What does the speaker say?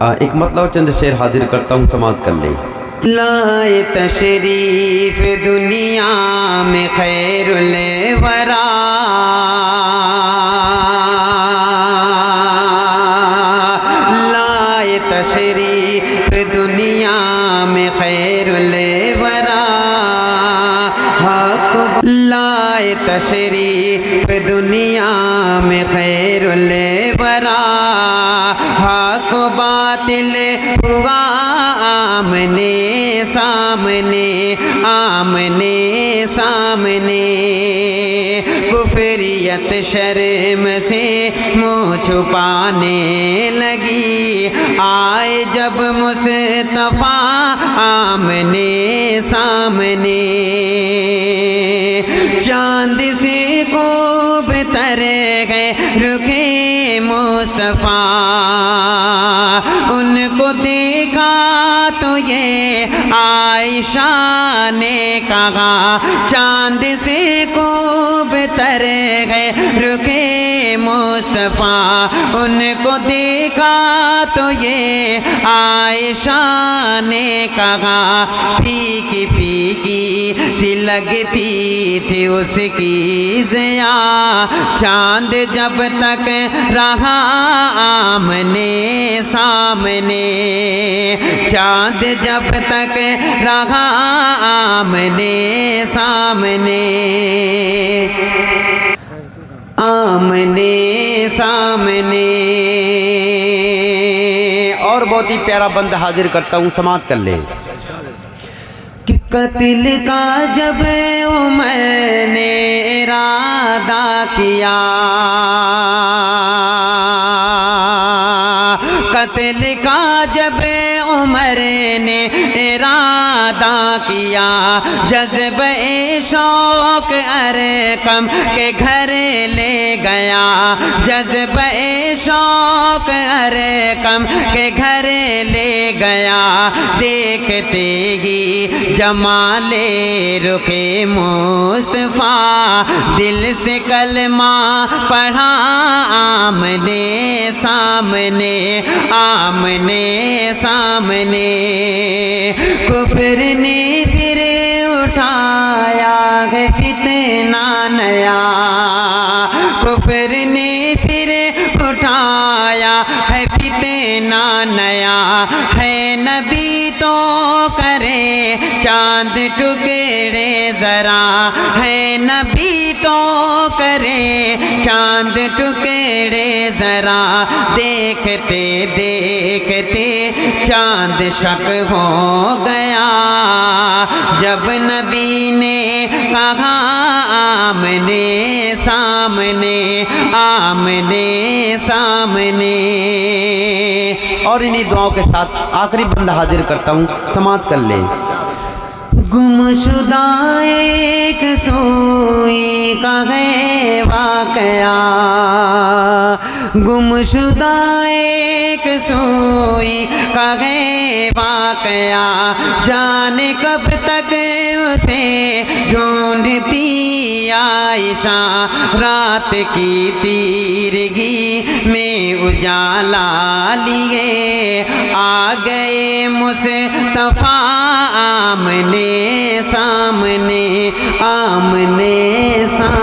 ایک مطلب چند شعر حاضر کرتا ہوں، سماعت کر لیں۔ لائے تشریف دنیا میں خیر الورا، لائے تشریف دنیا میں خیر الورا، حق لائے تشریف دنیا میں خیر الورا، حق باطل ہوا آمنے سامنے، آمنے سامنے، کفریت شرم سے منہ چھپانے لگی، آئے جب مصطفیٰ آمنے سامنے، چاند سے خوب تر گئے رخ مصطفیٰ، ان کو دیکھا تو یہ عائشہ نے کہا، چاند سے خوب تر گئے رخ مصطفیٰ، ان کو دیکھا تو یہ عائشہ نے کہا، پھیکی پھیکی سی لگتی تھی اس کی ضیا، چاند جب تک رہا آمنے سامنے، چاند جب تک رہا آمنے سامنے، آمنے سامنے۔ اور بہت ہی پیارا بند حاضر کرتا ہوں، سماعت کر لیں۔ کہ قتل کا جب عمر نے ارادہ کیا، قتل کا جب عمر نے ارادہ کیا، جذبہ شوق ارقم کے گھر لے گیا، جذبہ شوق ارقم کے گھر لے گیا، دیکھتے ہی جمال رخ مصطفیٰ، دل سے کلمہ پڑھا آمنے سامنے، آمنے سامنے، کفر نے پھر اٹھایا ہے فتنہ نیا، کفر نے پھر اٹھایا ہے فتنہ نیا، ہے نبی تو کرے چاند ٹکڑے ذرا، ہے نبی تو کرے چاند ٹکڑے ذرا، دیکھتے دیکھتے چاند شک ہو گیا، جب نبی نے کہا آمنے سامنے، آمنے سامنے۔ اور انہی دعاؤں کے ساتھ آخری بندہ حاضر کرتا ہوں، سماعت کر لیں۔ گمشدہ ایک سوئی کا ہے واقعہ، گمشدہ ایک سوئی کا ہے واقعہ، جانے کب تک اسے ڈھونڈتی عائشہ، رات کی تیرگی میں اجالا لیے آ گئے مصطفیٰ آمنے سامنے، آمنے سامنے۔